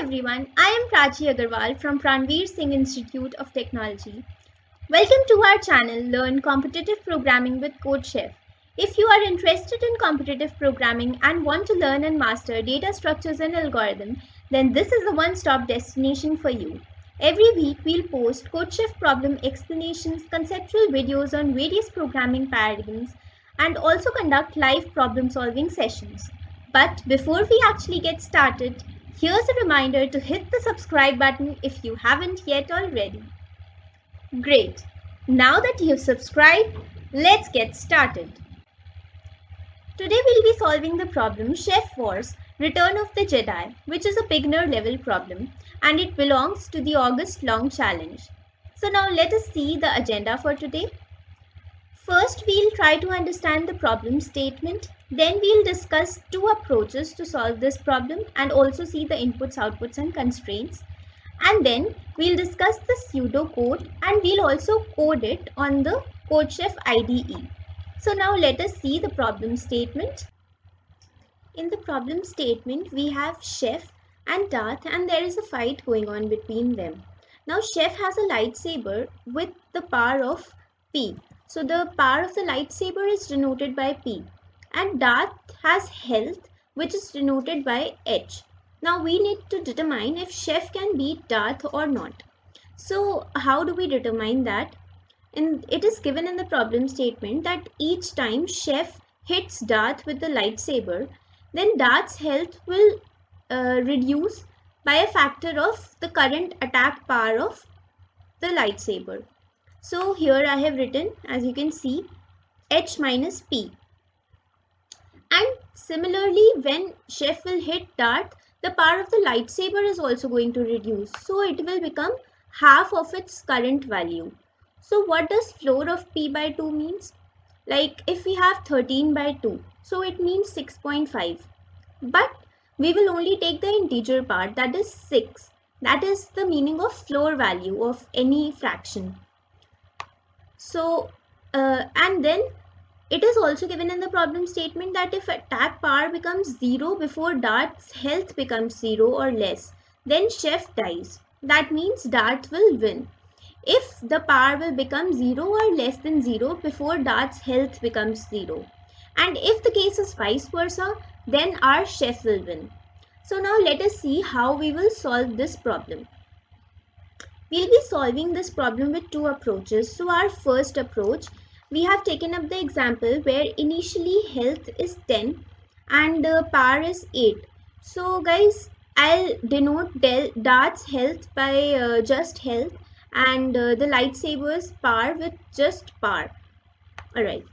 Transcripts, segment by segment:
everyone, I am Prachi Agarwal from Pranveer Singh Institute of Technology. Welcome to our channel Learn Competitive Programming with CodeChef. If you are interested in competitive programming and want to learn and master data structures and algorithms, then this is a one-stop destination for you. Every week we'll post CodeChef problem explanations, conceptual videos on various programming paradigms, and also conduct live problem-solving sessions. But before we actually get started, here's a reminder to hit the subscribe button if you haven't yet already. Great! Now that you've subscribed, let's get started. Today we'll be solving the problem CHEFWARS, Return of the Jedi, which is a beginner level problem and it belongs to the August Long challenge. So now let us see the agenda for today. First, we'll try to understand the problem statement. Then we'll discuss two approaches to solve this problem and also see the inputs, outputs and constraints. And then we'll discuss the pseudo code and we'll also code it on the CodeChef IDE. So now let us see the problem statement. In the problem statement, we have Chef and Darth and there is a fight going on between them. Now Chef has a lightsaber with the power of P. So the power of the lightsaber is denoted by P. And Darth has health, which is denoted by H. Now we need to determine if Chef can beat Darth or not. So how do we determine that? It is given in the problem statement that each time Chef hits Darth with the lightsaber, then Darth's health will reduce by a factor of the current attack power of the lightsaber. So here I have written, as you can see, H minus P. And similarly, when Chef will hit Darth, the power of the lightsaber is also going to reduce. So it will become half of its current value. So what does floor of P by 2 means? Like if we have 13 by 2, so it means 6.5. But we will only take the integer part, that is 6. That is the meaning of floor value of any fraction. So, and then it is also given in the problem statement that if attack power becomes 0 before Darth's health becomes 0 or less, then Chef dies. That means Darth will win. If the power will become 0 or less than 0 before Darth's health becomes 0. And if the case is vice versa, then our Chef will win. So now let us see how we will solve this problem. We'll be solving this problem with two approaches. So our first approach, we have taken up the example where initially health is 10 and power is 8. So guys, I'll denote Darth's health by just health and the lightsaber's power with just power. Alright.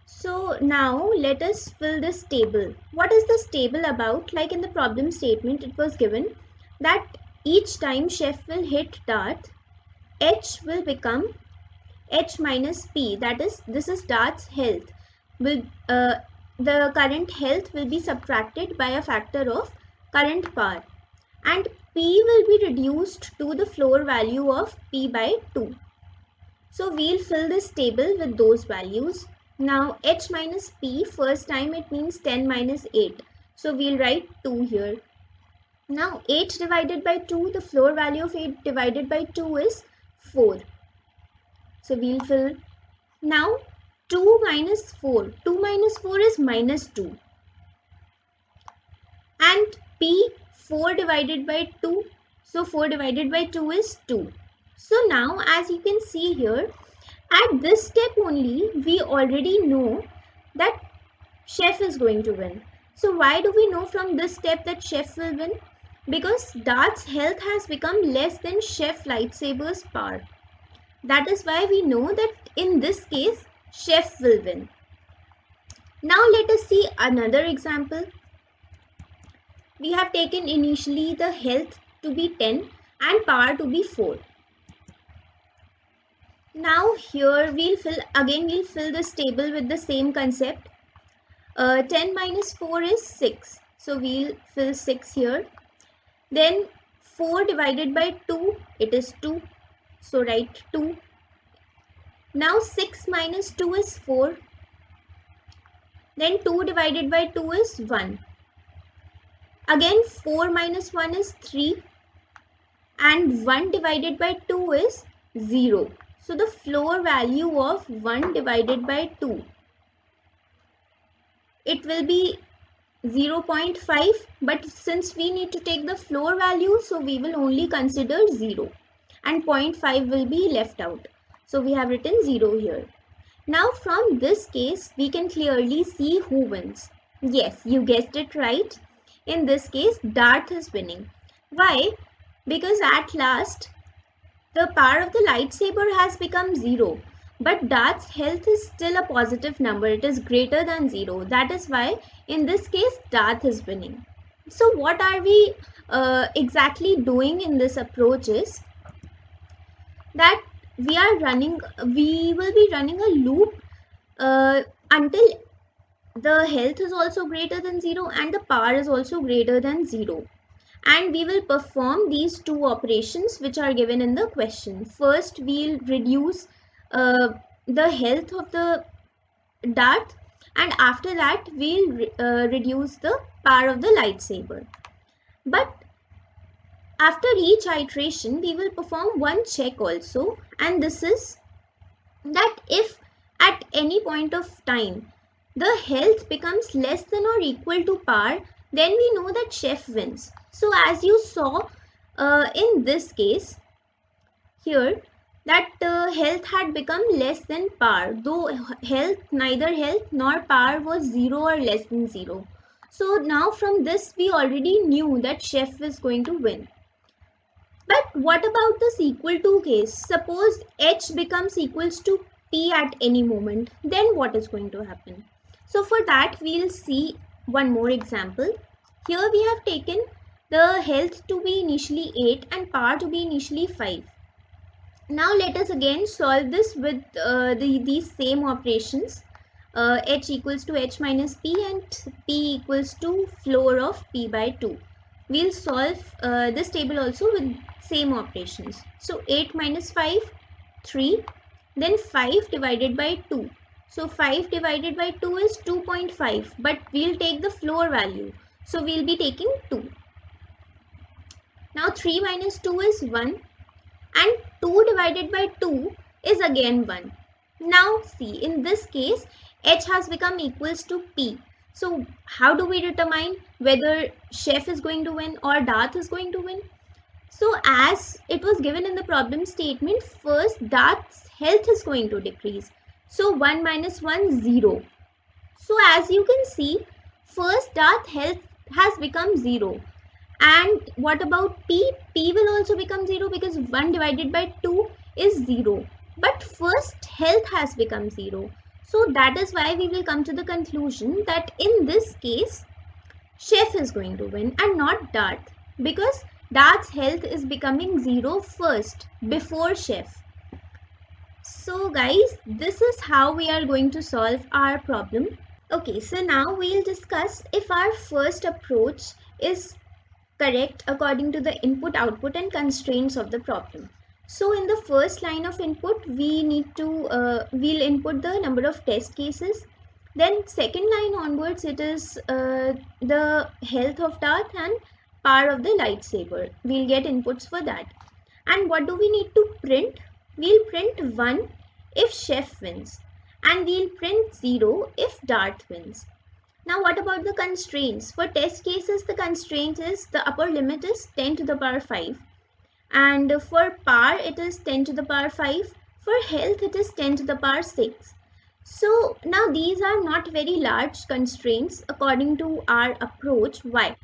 So now let us fill this table. What is this table about? Like in the problem statement, it was given that each time Chef will hit Darth, H will become H minus P. That is, this is Darth's health. The current health will be subtracted by a factor of current power. And P will be reduced to the floor value of P by 2. So we'll fill this table with those values. Now H minus P, first time it means 10 minus 8. So we'll write 2 here. Now 8 divided by 2, the floor value of 8 divided by 2 is 4. So we'll fill. Now 2 minus 4. 2 minus 4 is minus 2. And P, 4 divided by 2. So 4 divided by 2 is 2. So now as you can see here, at this step only, we already know that Chef is going to win. So why do we know from this step that Chef will win? Because Darth's health has become less than Chef lightsaber's power. That is why we know that in this case, Chef will win. Now let us see another example. We have taken initially the health to be 10 and power to be 4. Now here we'll fill this table with the same concept. 10 minus 4 is 6. So we'll fill 6 here. Then 4 divided by 2, it is 2. So write 2. Now 6 minus 2 is 4. Then 2 divided by 2 is 1. Again 4 minus 1 is 3 and 1 divided by 2 is 0. So the floor value of 1 divided by 2, it will be 0.5, but since we need to take the floor value, so we will only consider 0 and 0.5 will be left out. So we have written 0 here. Now from this case, we can clearly see who wins. Yes, you guessed it right. In this case, Darth is winning. Why? Because at last, the power of the lightsaber has become 0. But Darth's health is still a positive number. It is greater than 0. That is why in this case, Darth is winning. So what are we exactly doing in this approach is that we will be running a loop until the health is also greater than 0 and the power is also greater than 0. And we will perform these two operations which are given in the question. First, we'll reduce the health of the Darth, and after that we'll reduce the power of the lightsaber. But after each iteration, we will perform one check also, and this is that if at any point of time the health becomes less than or equal to power, then we know that chef wins. So as you saw in this case here, that health had become less than power, though neither health nor power was 0 or less than 0. So now from this we already knew that chef is going to win. But what about this equal to case? Suppose h becomes equals to p at any moment, then what is going to happen? So for that we'll see one more example. Here we have taken the health to be initially 8 and power to be initially 5. Now let us again solve this with these same operations. H equals to h minus p and p equals to floor of p by 2. We'll solve this table also with same operations. So 8 minus 5, 3, then 5 divided by 2. So 5 divided by 2 is 2.5, but we'll take the floor value. So we'll be taking 2. Now 3 minus 2 is 1 and 2 divided by 2 is again 1. Now see, in this case, h has become equals to p. So how do we determine whether chef is going to win or Darth is going to win? So as it was given in the problem statement, first Darth's health is going to decrease. So 1 minus 1, 0. So as you can see, first Darth health has become 0. And what about p? P will also become 0 because 1 divided by 2 is 0. But first health has become 0. So that is why we will come to the conclusion that in this case, chef is going to win and not Darth, because Darth's health is becoming 0 first before chef. So guys, this is how we are going to solve our problem. Okay, so now we'll discuss if our first approach is correct according to the input, output and constraints of the problem. So in the first line of input, we need to we'll input the number of test cases. Then second line onwards, it is the health of Darth and power of the lightsaber. We'll get inputs for that. And what do we need to print? We'll print 1 if chef wins, and we'll print 0 if Darth wins. Now what about the constraints? For test cases, the constraint is the upper limit is 10 to the power 5. And for power, it is 10 to the power 5. For health, it is 10 to the power 6. So now these are not very large constraints according to our approach. Why?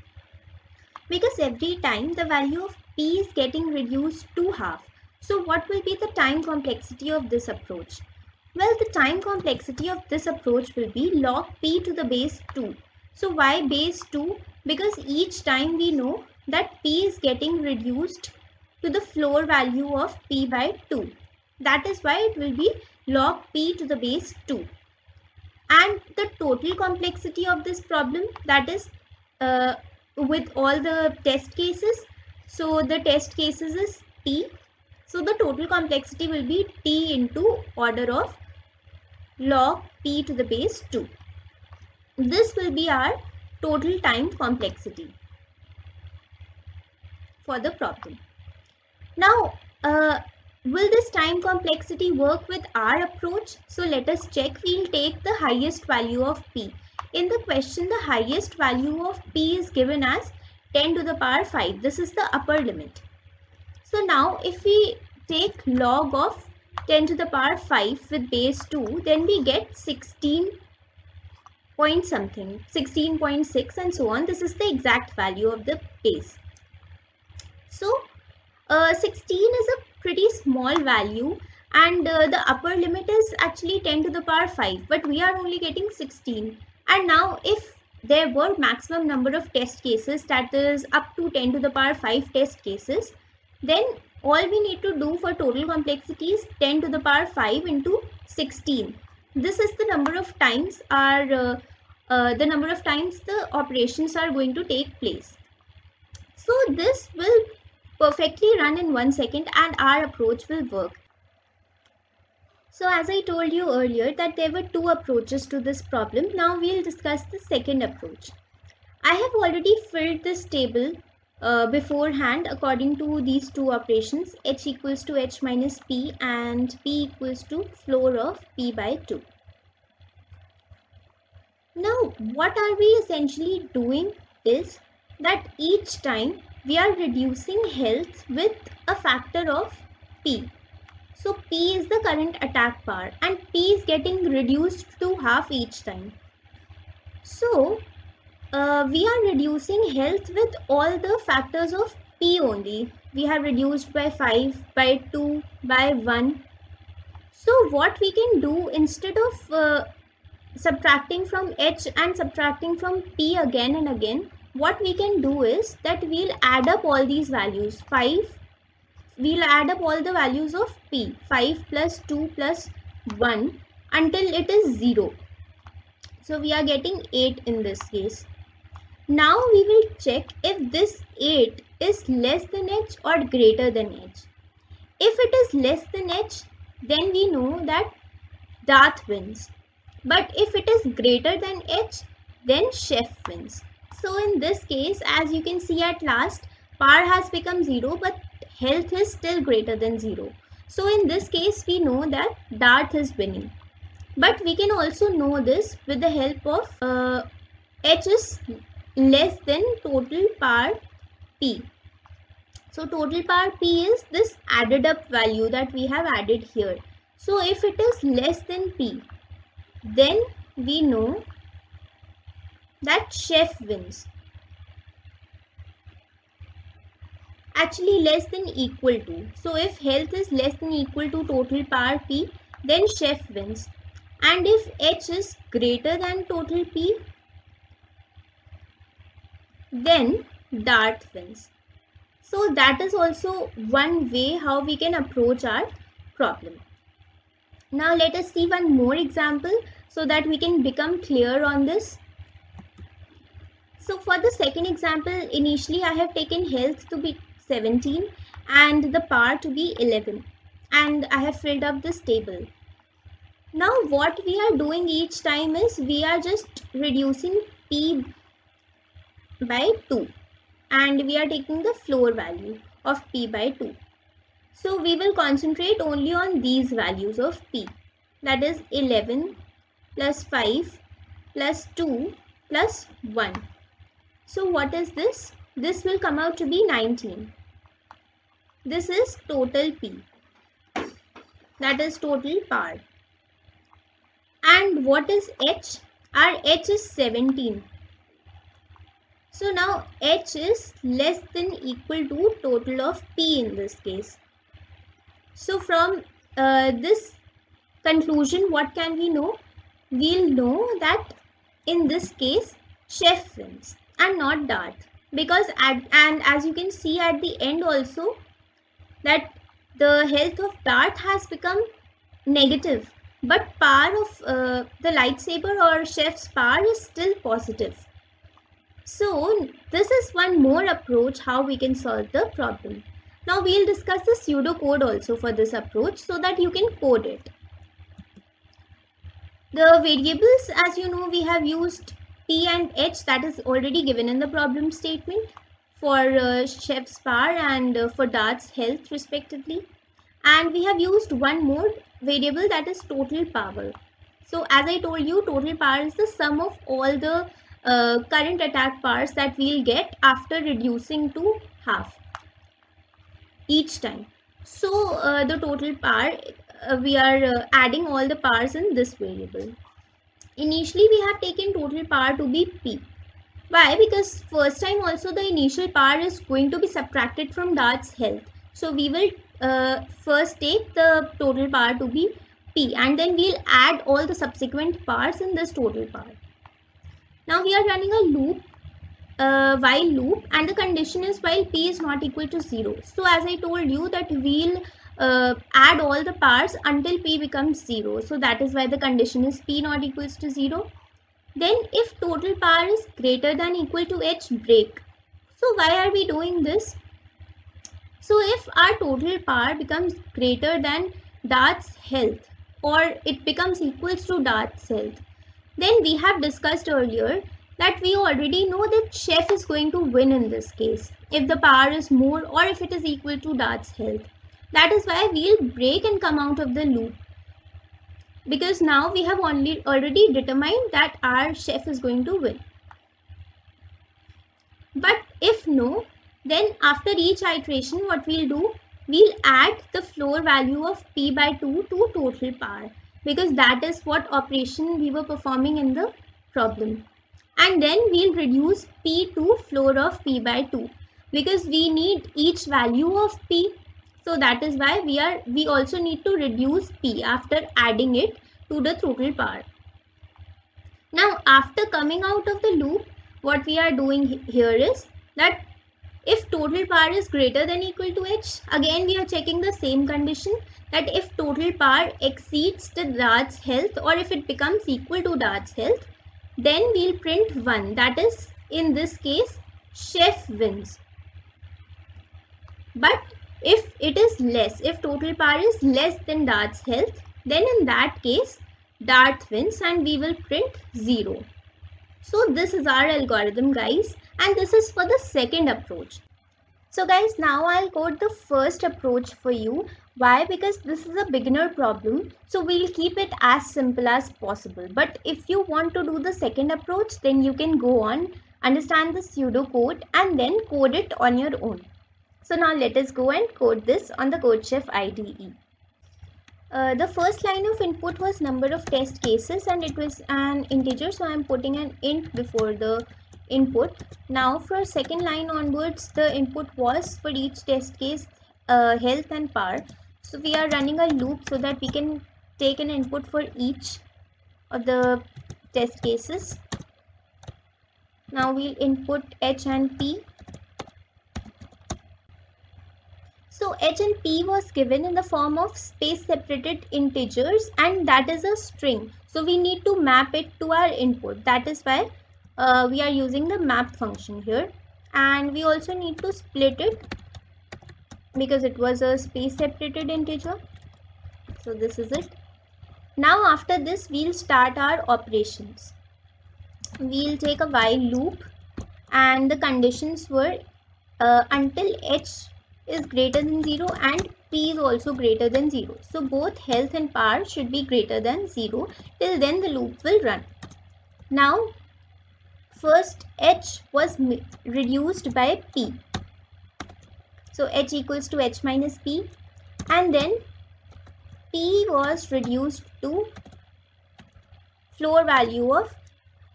Because every time the value of p is getting reduced to half. So what will be the time complexity of this approach? Well, the time complexity of this approach will be log p to the base 2. So why base 2? Because each time we know that p is getting reduced to the floor value of p by 2. That is why it will be log p to the base 2. And the total complexity of this problem, that is with all the test cases. So the test cases is t. So the total complexity will be t into order of log p to the base 2. This will be our total time complexity. for the problem. Now, will this time complexity work with our approach? So let us check. We'll take the highest value of p. In the question, the highest value of p is given as 10 to the power 5. This is the upper limit. So now if we take log of 10 to the power 5 with base 2, then we get 16 point something, 16.6 and so on. This is the exact value of the base. So 16 is a pretty small value, and the upper limit is actually 10 to the power 5, but we are only getting 16. And now if there were maximum number of test cases, that is up to 10 to the power 5 test cases, then all we need to do for total complexity is 10 to the power 5 into 16. This is the number of times the operations are going to take place. So this will perfectly run in 1 second and our approach will work. So as I told you earlier that there were two approaches to this problem. Now we'll discuss the second approach. I have already filled this table beforehand according to these two operations, h equals to h minus p and p equals to floor of p by 2. Now what are we essentially doing is that each time we are reducing health with a factor of p. So p is the current attack power and p is getting reduced to half each time. So we are reducing health with all the factors of p only. We have reduced by 5, by 2, by 1. So what we can do, instead of subtracting from h and subtracting from p again and again, what we can do is that we'll add up all these values. We'll add up all the values of p, 5 plus 2 plus 1 until it is 0. So we are getting 8 in this case. Now we will check if this 8 is less than h or greater than h. If it is less than h, then we know that Darth wins. But if it is greater than h, then chef wins. So in this case, as you can see at last, power has become 0, but health is still greater than 0. So in this case, we know that Darth is winning. But we can also know this with the help of h is less than total power p. So total power p is this added up value that we have added here. So if it is less than p, then we know that chef wins. Actually less than equal to. So if health is less than equal to total power p, then chef wins. And if h is greater than total p, then Darth wins. So that is also one way how we can approach our problem. Now let us see one more example so that we can become clear on this. So for the second example, initially I have taken health to be 17 and the power to be 11, and I have filled up this table. Now what we are doing each time is we are just reducing p by 2 and we are taking the floor value of p by 2. So we will concentrate only on these values of p, that is 11 plus 5 plus 2 plus 1. So what is this? This will come out to be 19. This is total p, that is total power. And what is h? Our h is 17. So now h is less than equal to total of p in this case. So from this conclusion, what can we know? We'll know that in this case chef wins and not Darth, because and as you can see at the end also that the health of Darth has become negative, but power of the lightsaber or chef's power is still positive. So this is one more approach how we can solve the problem. Now we'll discuss the pseudo code also for this approach so that you can code it. The variables, as you know, we have used p and h, that is already given in the problem statement. for chef's power and for dart's health respectively. And we have used one more variable, that is total power. So as I told you, total power is the sum of all the current attack powers that we'll get after reducing to half each time. So the total power, we are adding all the powers in this variable. Initially we have taken total power to be P. Why? Because first time also the initial power is going to be subtracted from dart's health. So we will first take the total power to be P, and then we'll add all the subsequent powers in this total power. Now we are running a loop, while loop, and the condition is while P is not equal to 0. So as I told you that we'll add all the powers until P becomes 0. So that is why the condition is P not equals to 0. Then if total power is greater than equal to H, break. So why are we doing this? So if our total power becomes greater than dart's health, or it becomes equals to dart's health, then we have discussed earlier that we already know that chef is going to win in this case if the power is more or if it is equal to dart's health. That is why we'll break and come out of the loop, because now we have already determined that our chef is going to win. But if no, then after each iteration what we'll do, we'll add the floor value of P by 2 to total power, because that is what operation we were performing in the problem. And then we'll reduce P to floor of P by 2, because we need each value of P. So that is why we also need to reduce P after adding it to the total power. Now after coming out of the loop, what we are doing here is that if total power is greater than equal to H, again we are checking the same condition, that if total power exceeds the dart's health or if it becomes equal to dart's health, then we'll print 1. That is, in this case, chef wins. But if it is less, if total power is less than dart's health, then in that case, dart wins and we will print 0. So this is our algorithm, guys, and this is for the second approach. So guys, now I'll code the first approach for you. Why? Because this is a beginner problem, so we'll keep it as simple as possible. But if you want to do the second approach, then you can go on, understand the pseudo code and then code it on your own. So now let us go and code this on the CodeChef IDE. The first line of input was number of test cases and it was an integer, so I am putting an int before the input. Now for second line onwards, the input was for each test case health and power. So we are running a loop so that we can take an input for each of the test cases. Now we'll input H and P. So H and P was given in the form of space separated integers, and that is a string. So we need to map it to our input. That is why we are using the map function here. And we also need to split it because it was a space separated integer. So this is it. Now after this, we'll start our operations. We'll take a while loop and the conditions were until H is greater than 0 and P is also greater than 0. So both health and power should be greater than 0. Till then the loop will run. Now first H was reduced by P. So H equals to H minus P, and then P was reduced to floor value of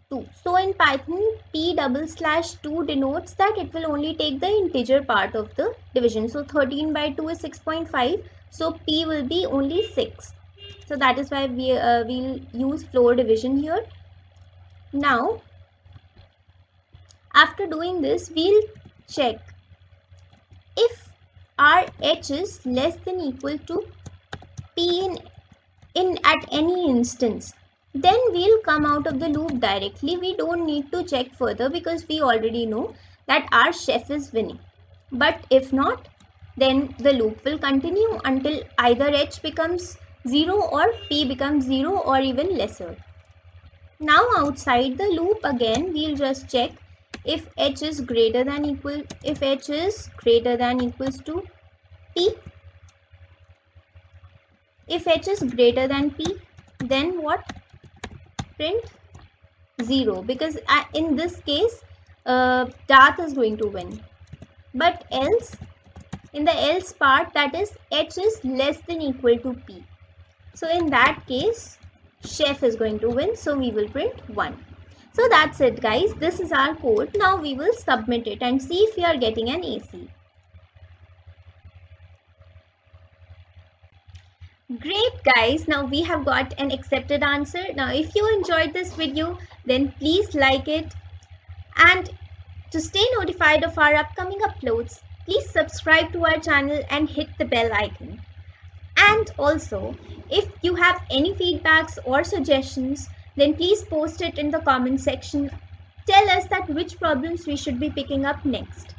2. So in Python, P/2 denotes that it will only take the integer part of the division. So 13 by 2 is 6.5. So P will be only 6. So that is why we'll use floor division here. Now, after doing this, we'll check if our H is less than equal to P in at any instance. Then we'll come out of the loop directly. We don't need to check further because we already know that our chef is winning. But if not, then the loop will continue until either H becomes 0 or P becomes 0 or even lesser. Now outside the loop again, we'll just check if h is greater than equals to p. If h is greater than p, then what? Print 0, because in this case Darth is going to win. But else, in the else part, that is h is less than equal to p. So in that case, chef is going to win. So we will print 1. So that's it, guys. This is our code. Now we will submit it and see if we are getting an AC. Great, guys. Now we have got an accepted answer. Now if you enjoyed this video, then please like it. And to stay notified of our upcoming uploads, please subscribe to our channel and hit the bell icon. And also, if you have any feedbacks or suggestions, then please post it in the comment section. Tell us that which problems we should be picking up next.